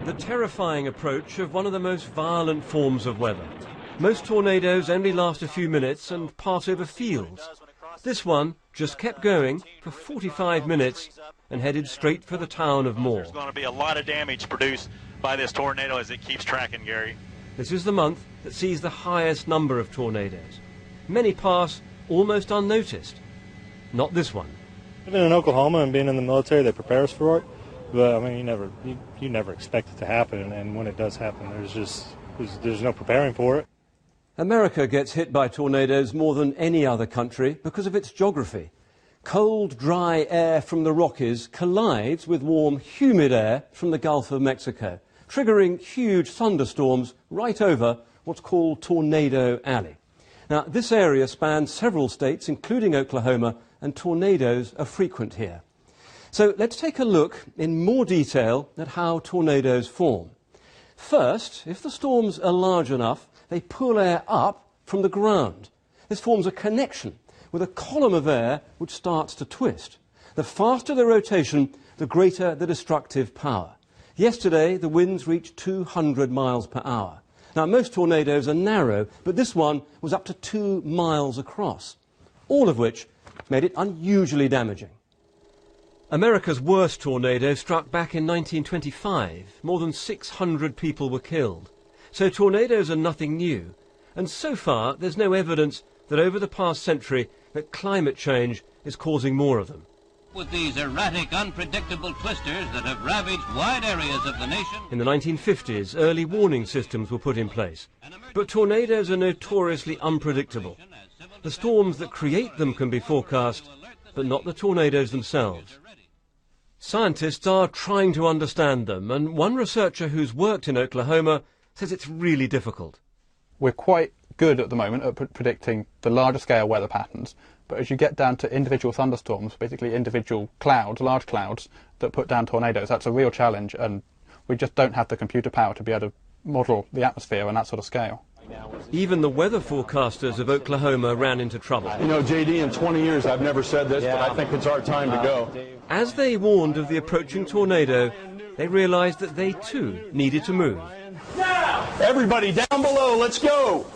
The terrifying approach of one of the most violent forms of weather. Most tornadoes only last a few minutes and pass over fields. This one just kept going for 45 minutes and headed straight for the town of Moore. There's going to be a lot of damage produced by this tornado as it keeps tracking, Gary. This is the month that sees the highest number of tornadoes. Many pass almost unnoticed. Not this one. Living in Oklahoma and being in the military, they prepare us for it. But I mean, you never expect it to happen, and when it does happen, there's no preparing for it. America gets hit by tornadoes more than any other country because of its geography. Cold, dry air from the Rockies collides with warm, humid air from the Gulf of Mexico, triggering huge thunderstorms right over what's called Tornado Alley. Now, this area spans several states, including Oklahoma, and tornadoes are frequent here. So let's take a look in more detail at how tornadoes form. First, if the storms are large enough, they pull air up from the ground. This forms a connection with a column of air which starts to twist. The faster the rotation, the greater the destructive power. Yesterday, the winds reached 200 miles per hour. Now, most tornadoes are narrow, but this one was up to 2 miles across, all of which made it unusually damaging. America's worst tornado struck back in 1925. More than 600 people were killed. So tornadoes are nothing new. And so far, there's no evidence that over the past century that climate change is causing more of them. With these erratic, unpredictable twisters that have ravaged wide areas of the nation. In the 1950s, early warning systems were put in place. But tornadoes are notoriously unpredictable. The storms that create them can be forecast, but not the tornadoes themselves. Scientists are trying to understand them, and one researcher who's worked in Oklahoma says it's really difficult. We're quite good at the moment at predicting the larger scale weather patterns, but as you get down to individual thunderstorms, basically individual clouds, large clouds that put down tornadoes, that's a real challenge, and we just don't have the computer power to be able to model the atmosphere on that sort of scale. Even the weather forecasters of Oklahoma ran into trouble. You know, JD, in 20 years I've never said this, but I think it's our time to go. As they warned of the approaching tornado, they realized that they too needed to move. Everybody down below, let's go!